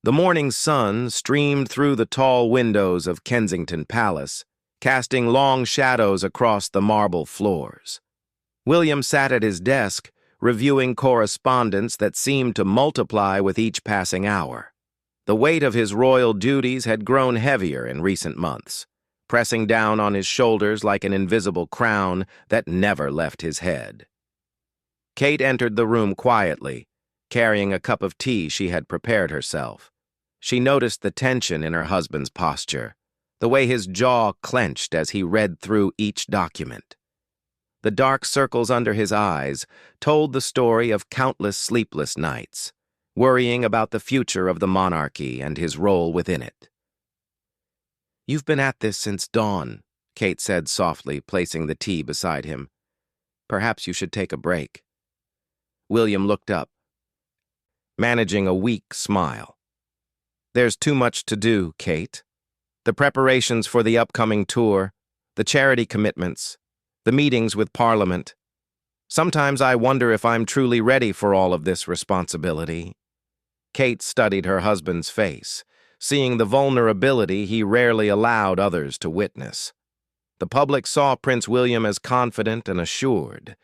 The morning sun streamed through the tall windows of Kensington Palace, casting long shadows across the marble floors. William sat at his desk, reviewing correspondence that seemed to multiply with each passing hour. The weight of his royal duties had grown heavier in recent months, pressing down on his shoulders like an invisible crown that never left his head. Kate entered the room quietly, carrying a cup of tea she had prepared herself. She noticed the tension in her husband's posture, the way his jaw clenched as he read through each document. The dark circles under his eyes told the story of countless sleepless nights, worrying about the future of the monarchy and his role within it. "You've been at this since dawn," Kate said softly, placing the tea beside him. "Perhaps you should take a break." William looked up, managing a weak smile. "There's too much to do, Kate. The preparations for the upcoming tour, the charity commitments, the meetings with Parliament. Sometimes I wonder if I'm truly ready for all of this responsibility." Kate studied her husband's face, seeing the vulnerability he rarely allowed others to witness. The public saw Prince William as confident and assured,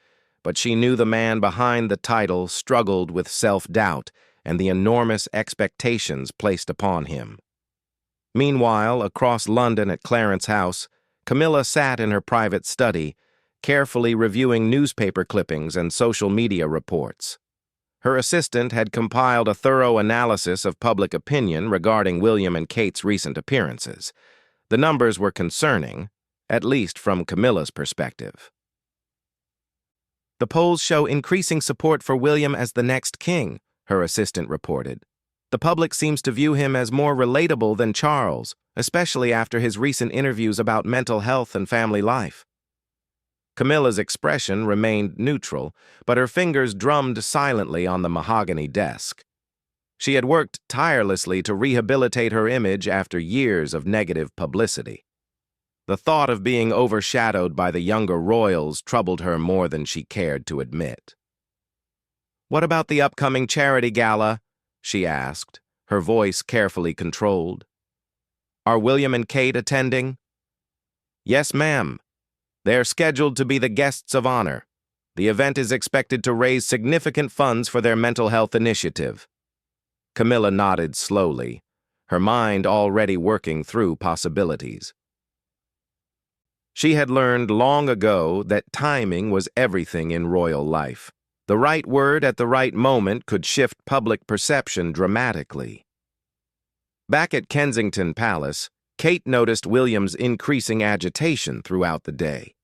but she knew the man behind the title struggled with self-doubt and the enormous expectations placed upon him. Meanwhile, across London at Clarence House, Camilla sat in her private study, carefully reviewing newspaper clippings and social media reports. Her assistant had compiled a thorough analysis of public opinion regarding William and Kate's recent appearances. The numbers were concerning, at least from Camilla's perspective. "The polls show increasing support for William as the next king," her assistant reported. "The public seems to view him as more relatable than Charles, especially after his recent interviews about mental health and family life." Camilla's expression remained neutral, but her fingers drummed silently on the mahogany desk. She had worked tirelessly to rehabilitate her image after years of negative publicity. The thought of being overshadowed by the younger royals troubled her more than she cared to admit. "What about the upcoming charity gala?" she asked, her voice carefully controlled. "Are William and Kate attending?" "Yes, ma'am. They're scheduled to be the guests of honor. The event is expected to raise significant funds for their mental health initiative." Camilla nodded slowly, her mind already working through possibilities. She had learned long ago that timing was everything in royal life. The right word at the right moment could shift public perception dramatically. Back at Kensington Palace, Kate noticed William's increasing agitation throughout the day.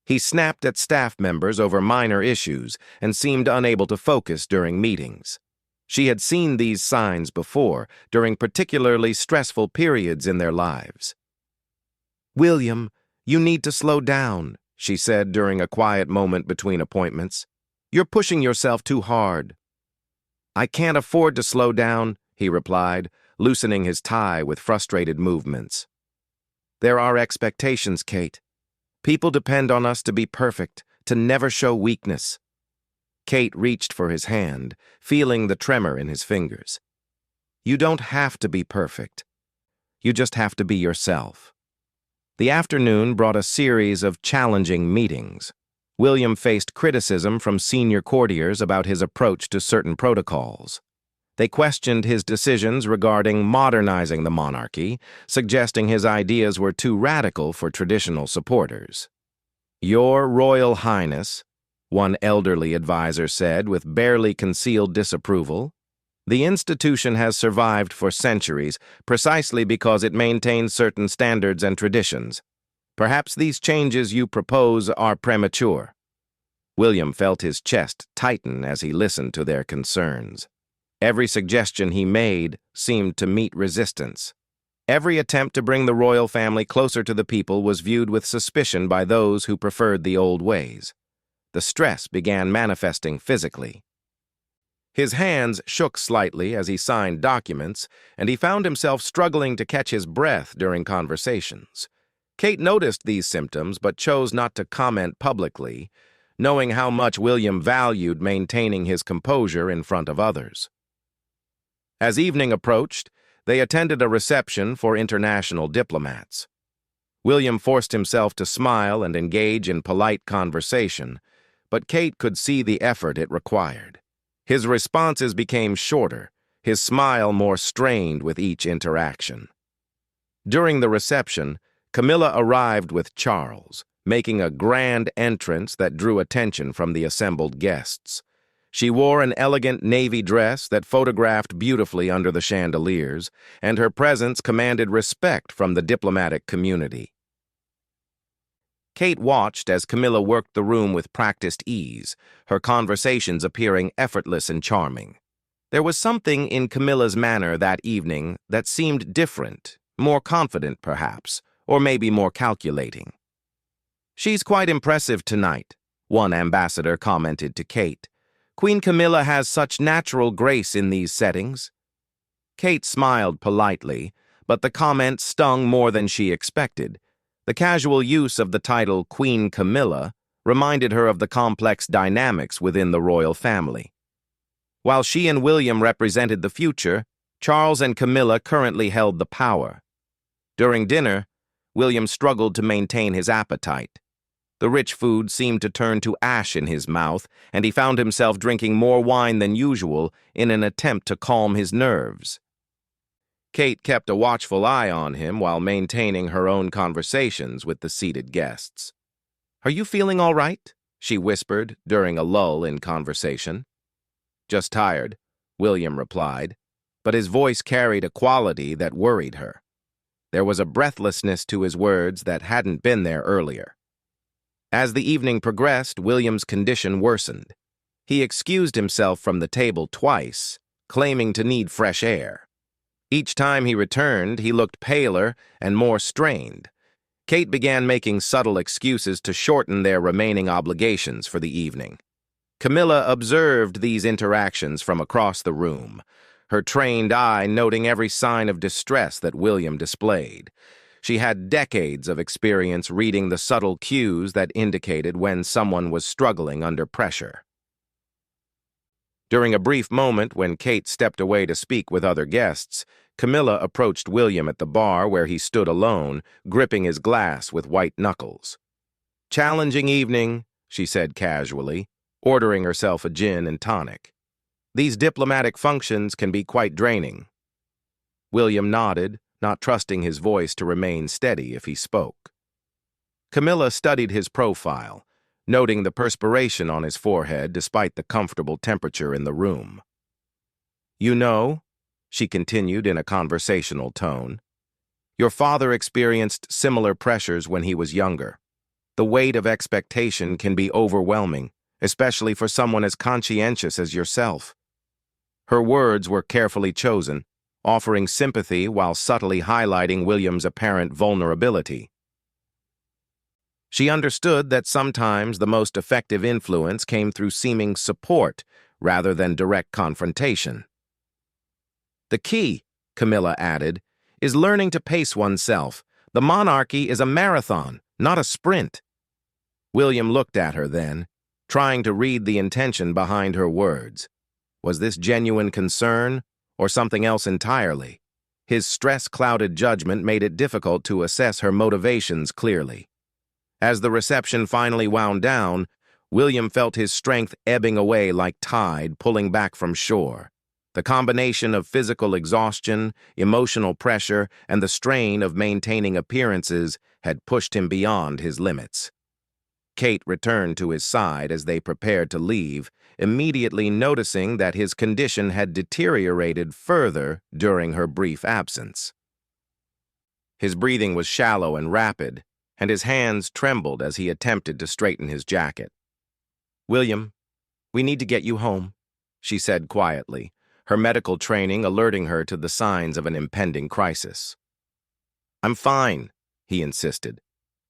He snapped at staff members over minor issues and seemed unable to focus during meetings. She had seen these signs before, during particularly stressful periods in their lives. "William, you need to slow down," she said during a quiet moment between appointments. "You're pushing yourself too hard." "I can't afford to slow down," he replied, loosening his tie with frustrated movements. "There are expectations, Kate. People depend on us to be perfect, to never show weakness." Kate reached for his hand, feeling the tremor in his fingers. "You don't have to be perfect. You just have to be yourself." The afternoon brought a series of challenging meetings. William faced criticism from senior courtiers about his approach to certain protocols. They questioned his decisions regarding modernizing the monarchy, suggesting his ideas were too radical for traditional supporters. "Your Royal Highness," one elderly advisor said with barely concealed disapproval, "the institution has survived for centuries precisely because it maintains certain standards and traditions. Perhaps these changes you propose are premature." William felt his chest tighten as he listened to their concerns. Every suggestion he made seemed to meet resistance. Every attempt to bring the royal family closer to the people was viewed with suspicion by those who preferred the old ways. The stress began manifesting physically. His hands shook slightly as he signed documents, and he found himself struggling to catch his breath during conversations. Kate noticed these symptoms but chose not to comment publicly, knowing how much William valued maintaining his composure in front of others. As evening approached, They attended a reception for international diplomats. William forced himself to smile and engage in polite conversation, but Kate could see the effort it required. His responses became shorter, his smile more strained with each interaction. During the reception, Camilla arrived with Charles, making a grand entrance that drew attention from the assembled guests. She wore an elegant navy dress that photographed beautifully under the chandeliers, and her presence commanded respect from the diplomatic community. Kate watched as Camilla worked the room with practiced ease, her conversations appearing effortless and charming. There was something in Camilla's manner that evening that seemed different, more confident perhaps, or maybe more calculating. "She's quite impressive tonight," one ambassador commented to Kate. "Queen Camilla has such natural grace in these settings." Kate smiled politely, but the comment stung more than she expected. The casual use of the title Queen Camilla reminded her of the complex dynamics within the royal family. While she and William represented the future, Charles and Camilla currently held the power. During dinner, William struggled to maintain his appetite. The rich food seemed to turn to ash in his mouth, and he found himself drinking more wine than usual in an attempt to calm his nerves. Kate kept a watchful eye on him while maintaining her own conversations with the seated guests. "Are you feeling all right?" she whispered during a lull in conversation. "Just tired," William replied, but his voice carried a quality that worried her. There was a breathlessness to his words that hadn't been there earlier. As the evening progressed, William's condition worsened. He excused himself from the table twice, claiming to need fresh air. Each time he returned, he looked paler and more strained. Kate began making subtle excuses to shorten their remaining obligations for the evening. Camilla observed these interactions from across the room, her trained eye noting every sign of distress that William displayed. She had decades of experience reading the subtle cues that indicated when someone was struggling under pressure. During a brief moment when Kate stepped away to speak with other guests, Camilla approached William at the bar where he stood alone, gripping his glass with white knuckles. "Challenging evening," she said casually, ordering herself a gin and tonic. "These diplomatic functions can be quite draining." William nodded, not trusting his voice to remain steady if he spoke. Camilla studied his profile, noting the perspiration on his forehead despite the comfortable temperature in the room. "You know," she continued in a conversational tone, "your father experienced similar pressures when he was younger. The weight of expectation can be overwhelming, especially for someone as conscientious as yourself." Her words were carefully chosen, offering sympathy while subtly highlighting William's apparent vulnerability. She understood that sometimes the most effective influence came through seeming support rather than direct confrontation. "The key," Camilla added, "is learning to pace oneself. The monarchy is a marathon, not a sprint." William looked at her then, trying to read the intention behind her words. Was this genuine concern, or something else entirely? His stress-clouded judgment made it difficult to assess her motivations clearly. As the reception finally wound down, William felt his strength ebbing away like tide pulling back from shore. The combination of physical exhaustion, emotional pressure, and the strain of maintaining appearances had pushed him beyond his limits. Kate returned to his side as they prepared to leave, immediately noticing that his condition had deteriorated further during her brief absence. His breathing was shallow and rapid, and his hands trembled as he attempted to straighten his jacket. "William, we need to get you home," she said quietly, her medical training alerting her to the signs of an impending crisis. "I'm fine," he insisted,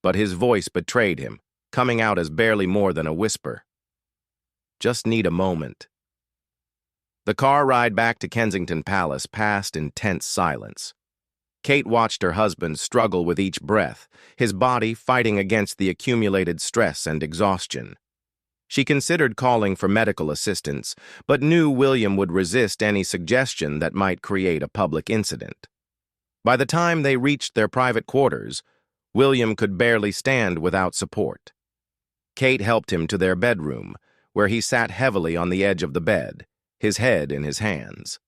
but his voice betrayed him, coming out as barely more than a whisper. "Just need a moment." The car ride back to Kensington Palace passed in tense silence. Kate watched her husband struggle with each breath, his body fighting against the accumulated stress and exhaustion. She considered calling for medical assistance, but knew William would resist any suggestion that might create a public incident. By the time they reached their private quarters, William could barely stand without support. Kate helped him to their bedroom, where he sat heavily on the edge of the bed, his head in his hands.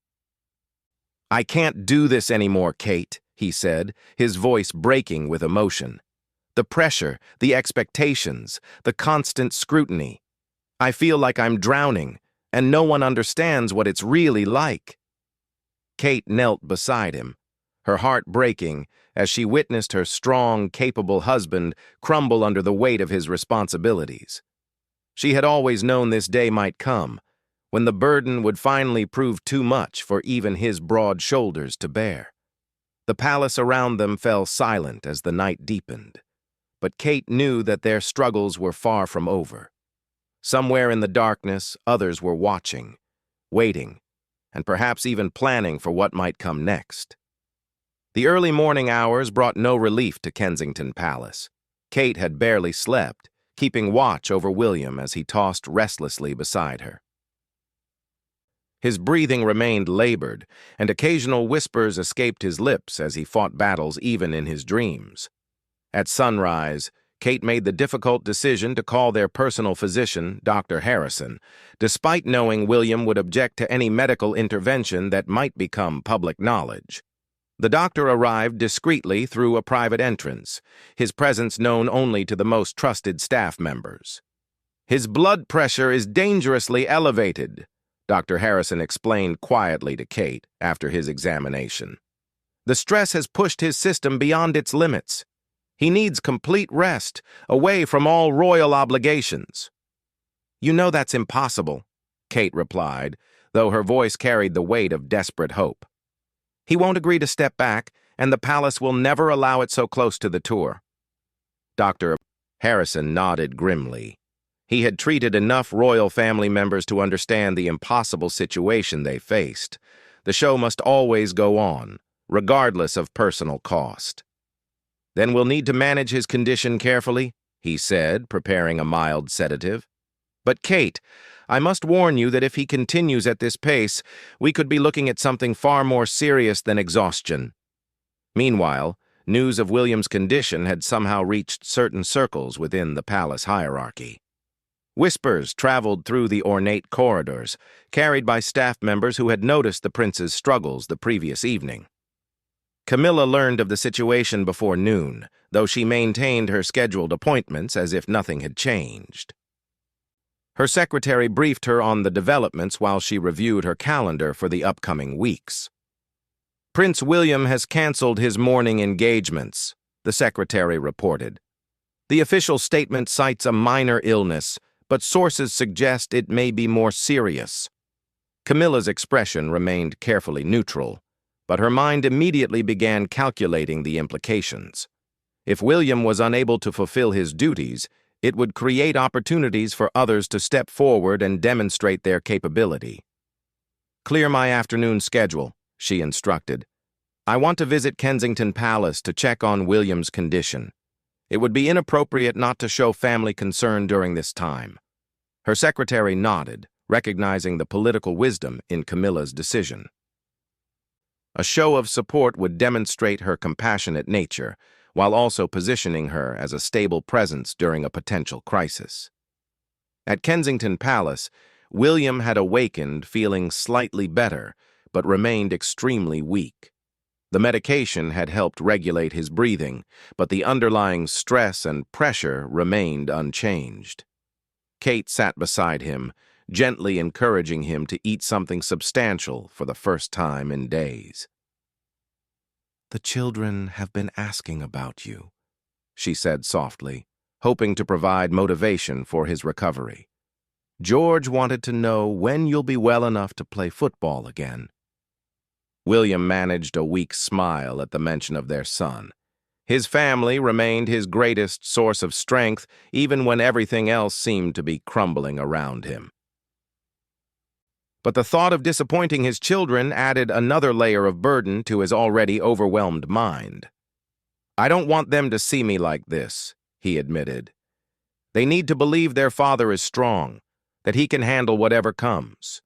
"I can't do this anymore, Kate," he said, his voice breaking with emotion. "The pressure, the expectations, the constant scrutiny. I feel like I'm drowning, and no one understands what it's really like." Kate knelt beside him, her heart breaking as she witnessed her strong, capable husband crumble under the weight of his responsibilities. She had always known this day might come, when the burden would finally prove too much for even his broad shoulders to bear. The palace around them fell silent as the night deepened, but Kate knew that their struggles were far from over. Somewhere in the darkness, others were watching, waiting, and perhaps even planning for what might come next. The early morning hours brought no relief to Kensington Palace. Kate had barely slept, keeping watch over William as he tossed restlessly beside her. His breathing remained labored, and occasional whispers escaped his lips as he fought battles even in his dreams. At sunrise, Kate made the difficult decision to call their personal physician, Dr. Harrison, despite knowing William would object to any medical intervention that might become public knowledge. The doctor arrived discreetly through a private entrance, his presence known only to the most trusted staff members. "His blood pressure is dangerously elevated," Dr. Harrison explained quietly to Kate after his examination. "The stress has pushed his system beyond its limits. He needs complete rest, away from all royal obligations." "You know that's impossible," Kate replied, though her voice carried the weight of desperate hope. "He won't agree to step back, and the palace will never allow it so close to the tour." Dr. Harrison nodded grimly. He had treated enough royal family members to understand the impossible situation they faced. The show must always go on, regardless of personal cost. "Then we'll need to manage his condition carefully," he said, preparing a mild sedative. "But Kate, I must warn you that if he continues at this pace, we could be looking at something far more serious than exhaustion." Meanwhile, news of William's condition had somehow reached certain circles within the palace hierarchy. Whispers traveled through the ornate corridors, carried by staff members who had noticed the prince's struggles the previous evening. Camilla learned of the situation before noon, though she maintained her scheduled appointments as if nothing had changed. Her secretary briefed her on the developments while she reviewed her calendar for the upcoming weeks. "Prince William has canceled his morning engagements," the secretary reported. "The official statement cites a minor illness, but sources suggest it may be more serious." Camilla's expression remained carefully neutral, but her mind immediately began calculating the implications. If William was unable to fulfill his duties, it would create opportunities for others to step forward and demonstrate their capability. "Clear my afternoon schedule," she instructed. "I want to visit Kensington Palace to check on William's condition. It would be inappropriate not to show family concern during this time." Her secretary nodded, recognizing the political wisdom in Camilla's decision. A show of support would demonstrate her compassionate nature, while also positioning her as a stable presence during a potential crisis. At Kensington Palace, William had awakened feeling slightly better, but remained extremely weak. The medication had helped regulate his breathing, but the underlying stress and pressure remained unchanged. Kate sat beside him, gently encouraging him to eat something substantial for the first time in days. "The children have been asking about you," she said softly, hoping to provide motivation for his recovery. "George wanted to know when you'll be well enough to play football again." William managed a weak smile at the mention of their son. His family remained his greatest source of strength, even when everything else seemed to be crumbling around him. But the thought of disappointing his children added another layer of burden to his already overwhelmed mind. "I don't want them to see me like this," he admitted. "They need to believe their father is strong, that he can handle whatever comes."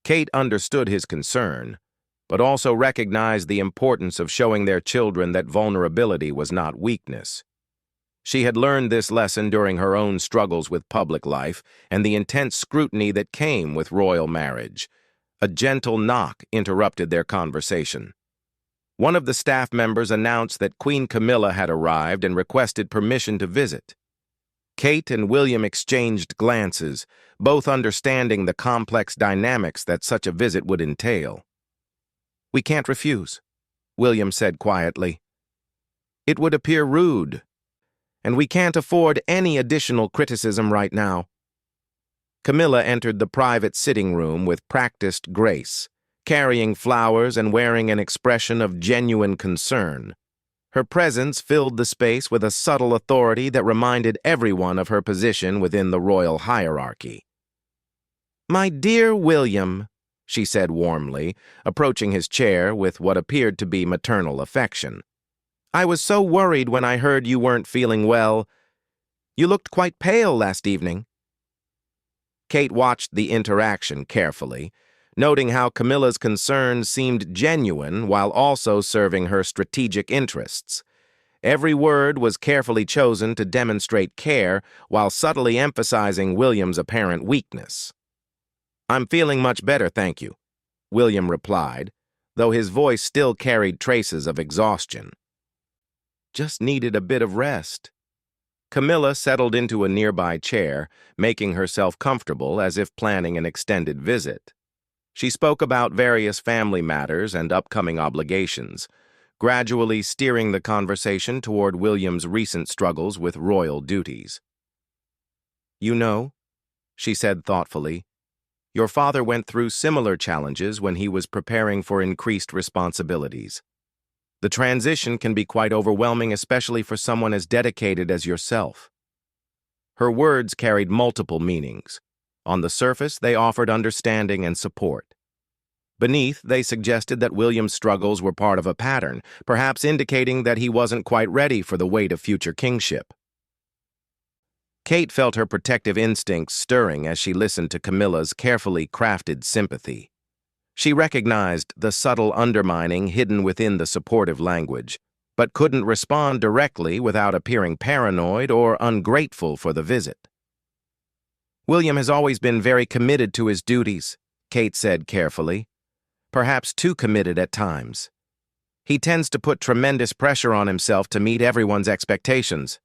Kate understood his concern, but also recognized the importance of showing their children that vulnerability was not weakness. She had learned this lesson during her own struggles with public life and the intense scrutiny that came with royal marriage. A gentle knock interrupted their conversation. One of the staff members announced that Queen Camilla had arrived and requested permission to visit. Kate and William exchanged glances, both understanding the complex dynamics that such a visit would entail. "We can't refuse," William said quietly. "It would appear rude, and we can't afford any additional criticism right now." Camilla entered the private sitting room with practiced grace, carrying flowers and wearing an expression of genuine concern. Her presence filled the space with a subtle authority that reminded everyone of her position within the royal hierarchy. "My dear William," she said warmly, approaching his chair with what appeared to be maternal affection. "I was so worried when I heard you weren't feeling well. You looked quite pale last evening." Kate watched the interaction carefully, noting how Camilla's concerns seemed genuine while also serving her strategic interests. Every word was carefully chosen to demonstrate care while subtly emphasizing William's apparent weakness. "I'm feeling much better, thank you," William replied, though his voice still carried traces of exhaustion. "Just needed a bit of rest." Camilla settled into a nearby chair, making herself comfortable as if planning an extended visit. She spoke about various family matters and upcoming obligations, gradually steering the conversation toward William's recent struggles with royal duties. "You know," she said thoughtfully, "your father went through similar challenges when he was preparing for increased responsibilities. The transition can be quite overwhelming, especially for someone as dedicated as yourself." Her words carried multiple meanings. On the surface, they offered understanding and support. Beneath, they suggested that William's struggles were part of a pattern, perhaps indicating that he wasn't quite ready for the weight of future kingship. Kate felt her protective instincts stirring as she listened to Camilla's carefully crafted sympathy. She recognized the subtle undermining hidden within the supportive language, but couldn't respond directly without appearing paranoid or ungrateful for the visit. "William has always been very committed to his duties," Kate said carefully, "perhaps too committed at times. He tends to put tremendous pressure on himself to meet everyone's expectations."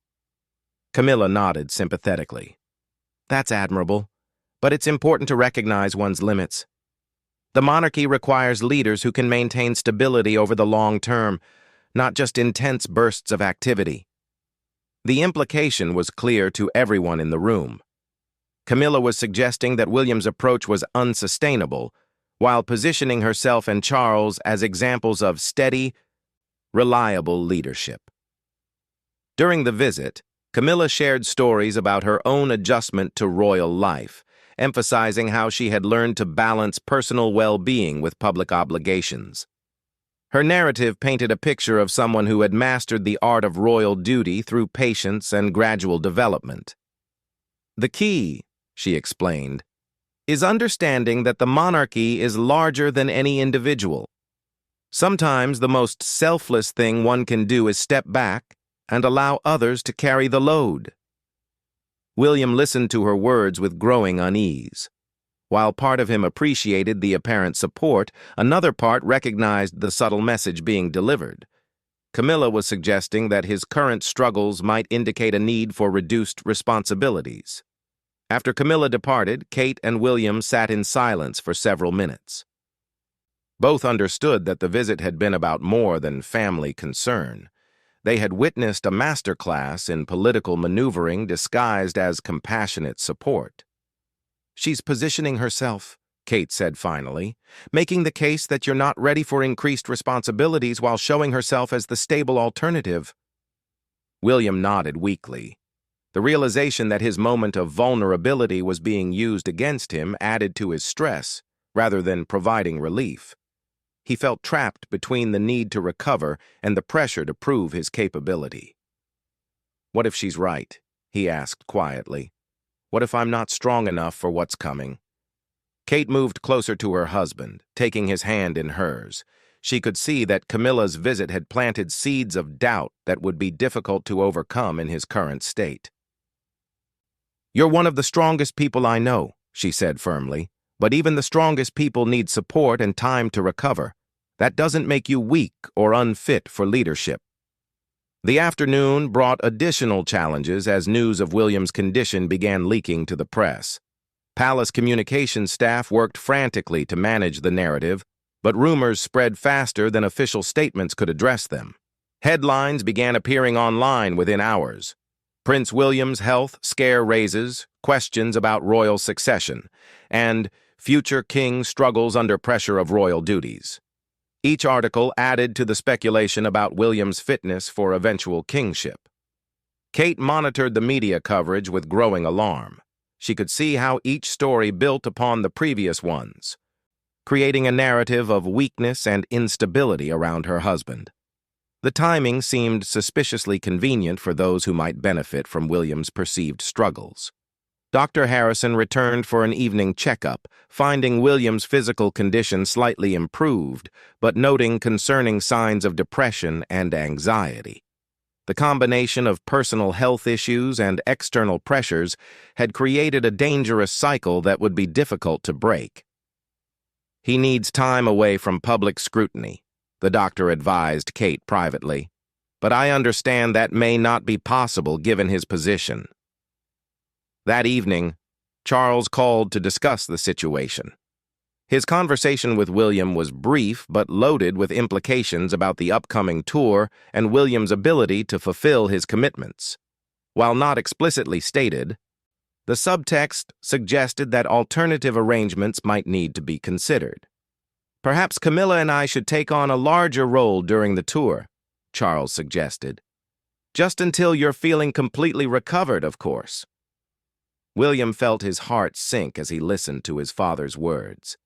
Camilla nodded sympathetically. "That's admirable, but it's important to recognize one's limits. The monarchy requires leaders who can maintain stability over the long term, not just intense bursts of activity." The implication was clear to everyone in the room. Camilla was suggesting that William's approach was unsustainable, while positioning herself and Charles as examples of steady, reliable leadership. During the visit, Camilla shared stories about her own adjustment to royal life, emphasizing how she had learned to balance personal well-being with public obligations. Her narrative painted a picture of someone who had mastered the art of royal duty through patience and gradual development. "The key," she explained, "is understanding that the monarchy is larger than any individual. Sometimes the most selfless thing one can do is step back and allow others to carry the load." William listened to her words with growing unease. While part of him appreciated the apparent support, another part recognized the subtle message being delivered. Camilla was suggesting that his current struggles might indicate a need for reduced responsibilities. After Camilla departed, Kate and William sat in silence for several minutes. Both understood that the visit had been about more than family concern. They had witnessed a masterclass in political maneuvering disguised as compassionate support. "She's positioning herself," Kate said finally, "making the case that you're not ready for increased responsibilities while showing herself as the stable alternative." William nodded weakly. The realization that his moment of vulnerability was being used against him added to his stress, rather than providing relief. He felt trapped between the need to recover and the pressure to prove his capability. "What if she's right?" he asked quietly. "What if I'm not strong enough for what's coming?" Kate moved closer to her husband, taking his hand in hers. She could see that Camilla's visit had planted seeds of doubt that would be difficult to overcome in his current state. "You're one of the strongest people I know," she said firmly, "but even the strongest people need support and time to recover. That doesn't make you weak or unfit for leadership." The afternoon brought additional challenges as news of William's condition began leaking to the press. Palace communications staff worked frantically to manage the narrative, but rumors spread faster than official statements could address them. Headlines began appearing online within hours. Prince William's health scare raises, questions about royal succession, and future king struggles under pressure of royal duties. Each article added to the speculation about William's fitness for eventual kingship. Kate monitored the media coverage with growing alarm. She could see how each story built upon the previous ones, creating a narrative of weakness and instability around her husband. The timing seemed suspiciously convenient for those who might benefit from William's perceived struggles. Dr. Harrison returned for an evening checkup, finding William's physical condition slightly improved, but noting concerning signs of depression and anxiety. The combination of personal health issues and external pressures had created a dangerous cycle that would be difficult to break. "He needs time away from public scrutiny," the doctor advised Kate privately, "but I understand that may not be possible given his position." That evening, Charles called to discuss the situation. His conversation with William was brief but loaded with implications about the upcoming tour and William's ability to fulfill his commitments. While not explicitly stated, the subtext suggested that alternative arrangements might need to be considered. "Perhaps Camilla and I should take on a larger role during the tour," Charles suggested. "Just until you're feeling completely recovered, of course." William felt his heart sink as he listened to his father's words.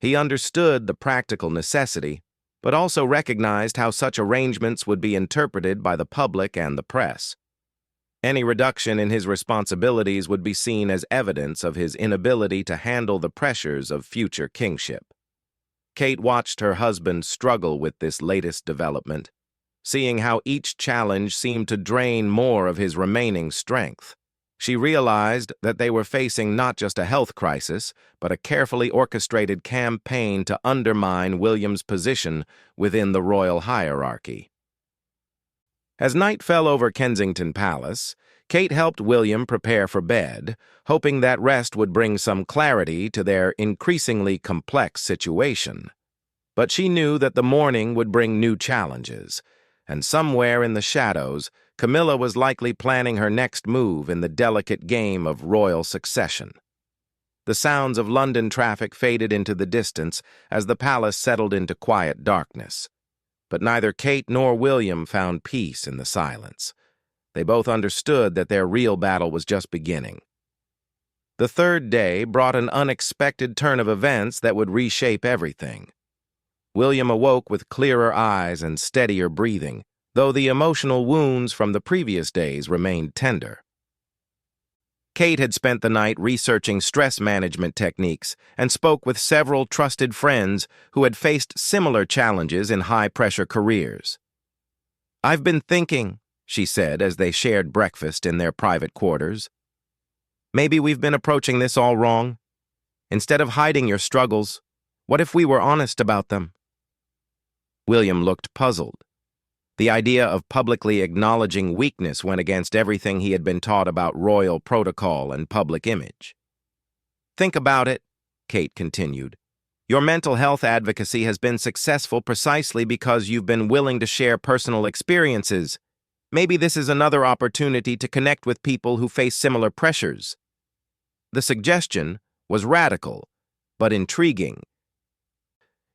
He understood the practical necessity, but also recognized how such arrangements would be interpreted by the public and the press. Any reduction in his responsibilities would be seen as evidence of his inability to handle the pressures of future kingship. Kate watched her husband struggle with this latest development, seeing how each challenge seemed to drain more of his remaining strength. She realized that they were facing not just a health crisis, but a carefully orchestrated campaign to undermine William's position within the royal hierarchy. As night fell over Kensington Palace, Kate helped William prepare for bed, hoping that rest would bring some clarity to their increasingly complex situation. But she knew that the morning would bring new challenges, and somewhere in the shadows, Camilla was likely planning her next move in the delicate game of royal succession. The sounds of London traffic faded into the distance as the palace settled into quiet darkness. But neither Kate nor William found peace in the silence. They both understood that their real battle was just beginning. The third day brought an unexpected turn of events that would reshape everything. William awoke with clearer eyes and steadier breathing, though the emotional wounds from the previous days remained tender. Kate had spent the night researching stress management techniques and spoke with several trusted friends who had faced similar challenges in high-pressure careers. "I've been thinking," she said as they shared breakfast in their private quarters. "Maybe we've been approaching this all wrong. Instead of hiding your struggles, what if we were honest about them?" William looked puzzled. The idea of publicly acknowledging weakness went against everything he had been taught about royal protocol and public image. "Think about it," Kate continued. "Your mental health advocacy has been successful precisely because you've been willing to share personal experiences. Maybe this is another opportunity to connect with people who face similar pressures." The suggestion was radical, but intriguing.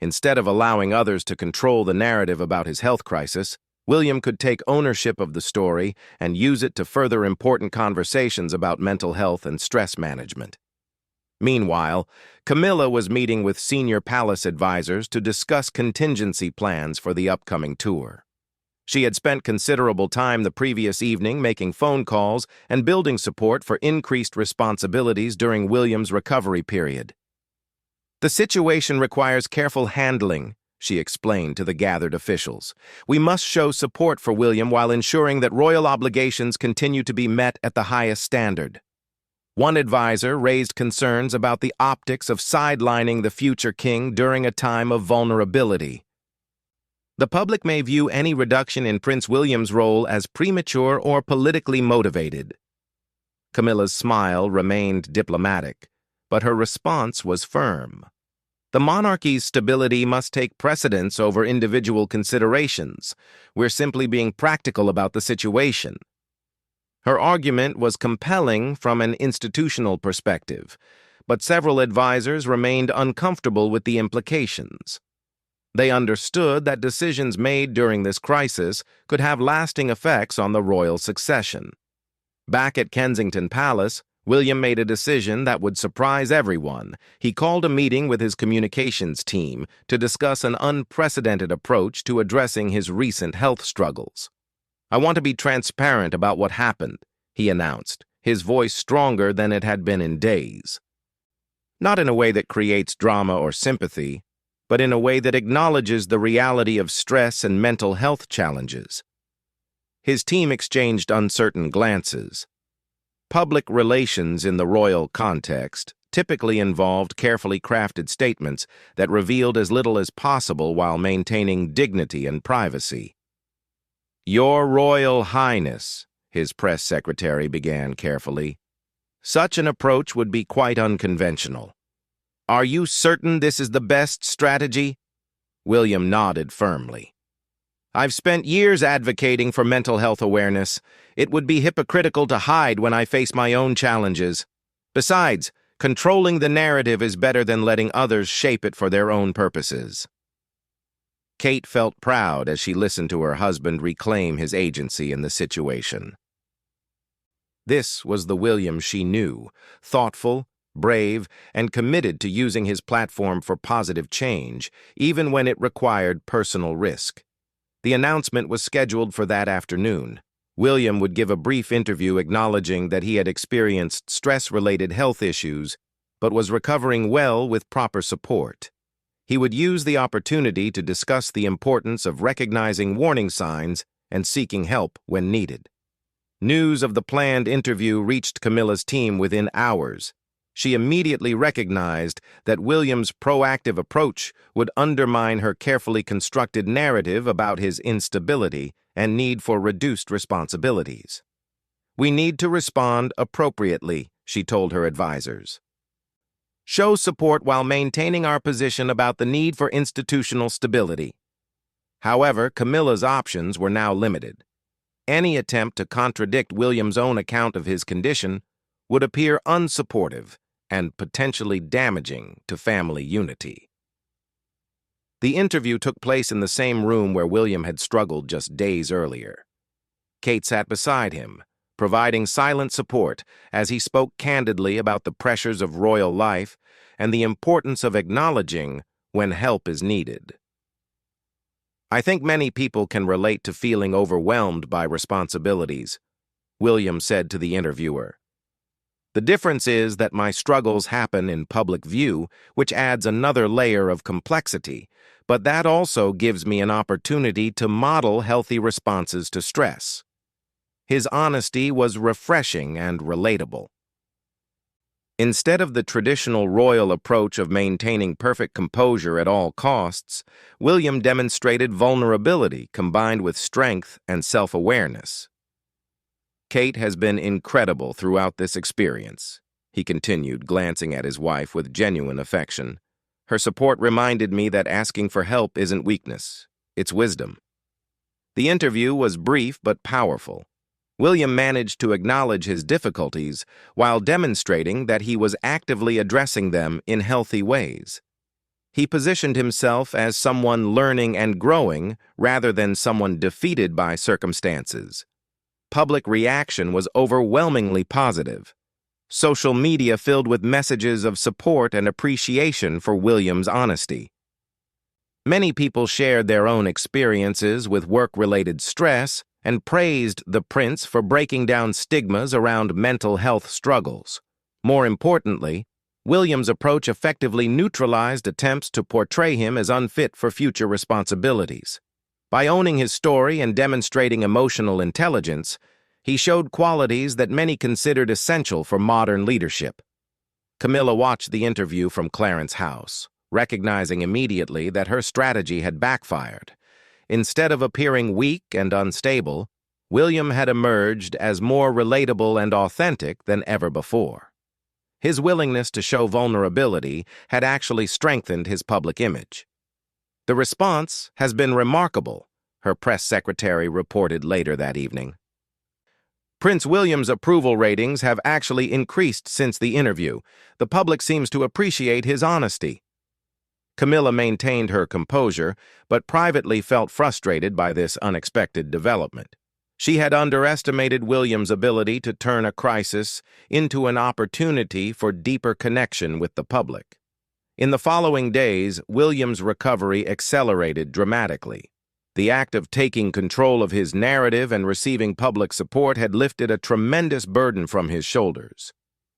Instead of allowing others to control the narrative about his health crisis, William could take ownership of the story and use it to further important conversations about mental health and stress management. Meanwhile, Camilla was meeting with senior palace advisors to discuss contingency plans for the upcoming tour. She had spent considerable time the previous evening making phone calls and building support for increased responsibilities during William's recovery period. The situation requires careful handling, she explained to the gathered officials. We must show support for William while ensuring that royal obligations continue to be met at the highest standard. One advisor raised concerns about the optics of sidelining the future king during a time of vulnerability. The public may view any reduction in Prince William's role as premature or politically motivated. Camilla's smile remained diplomatic, but her response was firm. The monarchy's stability must take precedence over individual considerations. We're simply being practical about the situation. Her argument was compelling from an institutional perspective, but several advisors remained uncomfortable with the implications. They understood that decisions made during this crisis could have lasting effects on the royal succession. Back at Kensington Palace, William made a decision that would surprise everyone. He called a meeting with his communications team to discuss an unprecedented approach to addressing his recent health struggles. I want to be transparent about what happened, he announced, his voice stronger than it had been in days. Not in a way that creates drama or sympathy, but in a way that acknowledges the reality of stress and mental health challenges. His team exchanged uncertain glances. Public relations in the royal context typically involved carefully crafted statements that revealed as little as possible while maintaining dignity and privacy. "Your Royal Highness," his press secretary began carefully, "such an approach would be quite unconventional. Are you certain this is the best strategy?" William nodded firmly. "I've spent years advocating for mental health awareness. It would be hypocritical to hide when I face my own challenges. Besides, controlling the narrative is better than letting others shape it for their own purposes." Kate felt proud as she listened to her husband reclaim his agency in the situation. This was the William she knew, thoughtful, brave, and committed to using his platform for positive change, even when it required personal risk. The announcement was scheduled for that afternoon. William would give a brief interview acknowledging that he had experienced stress-related health issues, but was recovering well with proper support. He would use the opportunity to discuss the importance of recognizing warning signs and seeking help when needed. News of the planned interview reached Camilla's team within hours. She immediately recognized that William's proactive approach would undermine her carefully constructed narrative about his instability and need for reduced responsibilities. "We need to respond appropriately," she told her advisors. "Show support while maintaining our position about the need for institutional stability." However, Camilla's options were now limited. Any attempt to contradict William's own account of his condition would appear unsupportive and potentially damaging to family unity. The interview took place in the same room where William had struggled just days earlier. Kate sat beside him, providing silent support as he spoke candidly about the pressures of royal life and the importance of acknowledging when help is needed. "I think many people can relate to feeling overwhelmed by responsibilities," William said to the interviewer. "The difference is that my struggles happen in public view, which adds another layer of complexity, but that also gives me an opportunity to model healthy responses to stress." His honesty was refreshing and relatable. Instead of the traditional royal approach of maintaining perfect composure at all costs, William demonstrated vulnerability combined with strength and self-awareness. "Kate has been incredible throughout this experience," he continued, glancing at his wife with genuine affection. "Her support reminded me that asking for help isn't weakness, it's wisdom." The interview was brief but powerful. William managed to acknowledge his difficulties while demonstrating that he was actively addressing them in healthy ways. He positioned himself as someone learning and growing rather than someone defeated by circumstances. Public reaction was overwhelmingly positive. Social media filled with messages of support and appreciation for William's honesty. Many people shared their own experiences with work-related stress and praised the prince for breaking down stigmas around mental health struggles. More importantly, William's approach effectively neutralized attempts to portray him as unfit for future responsibilities. By owning his story and demonstrating emotional intelligence, he showed qualities that many considered essential for modern leadership. Camilla watched the interview from Clarence's house, recognizing immediately that her strategy had backfired. Instead of appearing weak and unstable, William had emerged as more relatable and authentic than ever before. His willingness to show vulnerability had actually strengthened his public image. "The response has been remarkable," her press secretary reported later that evening. "Prince William's approval ratings have actually increased since the interview. The public seems to appreciate his honesty." Camilla maintained her composure, but privately felt frustrated by this unexpected development. She had underestimated William's ability to turn a crisis into an opportunity for deeper connection with the public. In the following days, William's recovery accelerated dramatically. The act of taking control of his narrative and receiving public support had lifted a tremendous burden from his shoulders.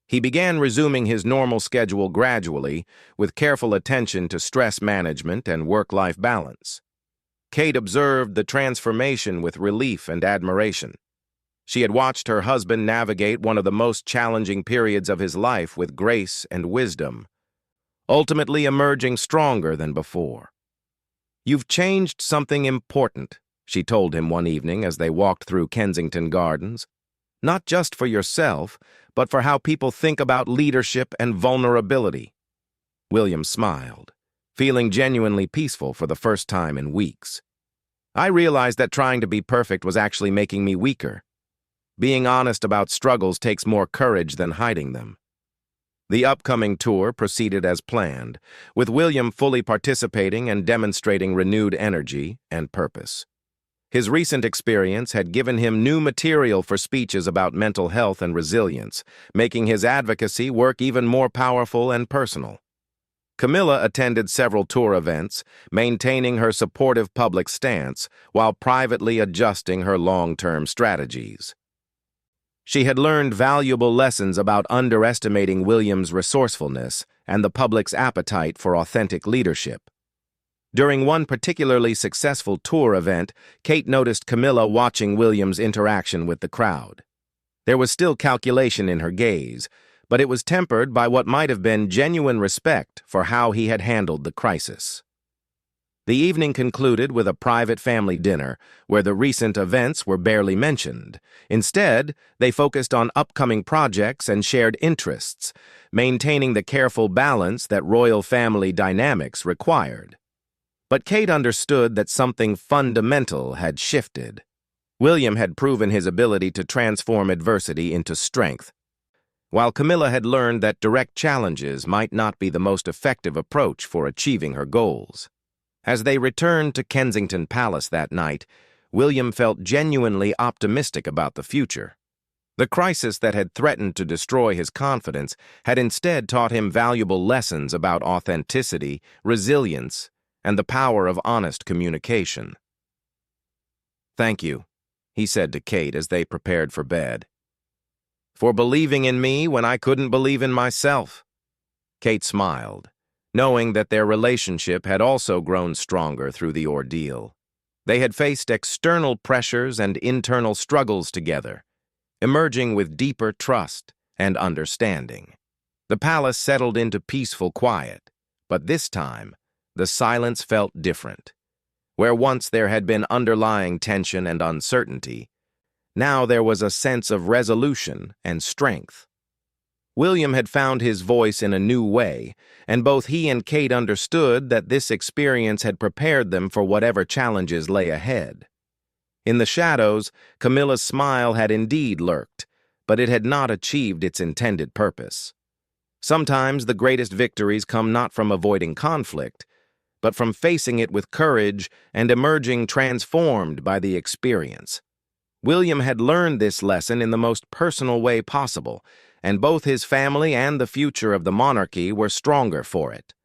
He began resuming his normal schedule gradually, with careful attention to stress management and work-life balance. Kate observed the transformation with relief and admiration. She had watched her husband navigate one of the most challenging periods of his life with grace and wisdom, ultimately emerging stronger than before. "You've changed something important," she told him one evening as they walked through Kensington Gardens. "Not just for yourself, but for how people think about leadership and vulnerability." William smiled, feeling genuinely peaceful for the first time in weeks. "I realized that trying to be perfect was actually making me weaker. Being honest about struggles takes more courage than hiding them." The upcoming tour proceeded as planned, with William fully participating and demonstrating renewed energy and purpose. His recent experience had given him new material for speeches about mental health and resilience, making his advocacy work even more powerful and personal. Camilla attended several tour events, maintaining her supportive public stance while privately adjusting her long-term strategies. She had learned valuable lessons about underestimating William's resourcefulness and the public's appetite for authentic leadership. During one particularly successful tour event, Kate noticed Camilla watching William's interaction with the crowd. There was still calculation in her gaze, but it was tempered by what might have been genuine respect for how he had handled the crisis. The evening concluded with a private family dinner, where the recent events were barely mentioned. Instead, they focused on upcoming projects and shared interests, maintaining the careful balance that royal family dynamics required. But Kate understood that something fundamental had shifted. William had proven his ability to transform adversity into strength, while Camilla had learned that direct challenges might not be the most effective approach for achieving her goals. As they returned to Kensington Palace that night, William felt genuinely optimistic about the future. The crisis that had threatened to destroy his confidence had instead taught him valuable lessons about authenticity, resilience, and the power of honest communication. "Thank you," he said to Kate as they prepared for bed, "for believing in me when I couldn't believe in myself." Kate smiled, knowing that their relationship had also grown stronger through the ordeal. They had faced external pressures and internal struggles together, emerging with deeper trust and understanding. The palace settled into peaceful quiet, but this time, the silence felt different. Where once there had been underlying tension and uncertainty, now there was a sense of resolution and strength. William had found his voice in a new way, and both he and Kate understood that this experience had prepared them for whatever challenges lay ahead. In the shadows, Camilla's smile had indeed lurked, but it had not achieved its intended purpose. Sometimes the greatest victories come not from avoiding conflict, but from facing it with courage and emerging transformed by the experience. William had learned this lesson in the most personal way possible, and both his family and the future of the monarchy were stronger for it.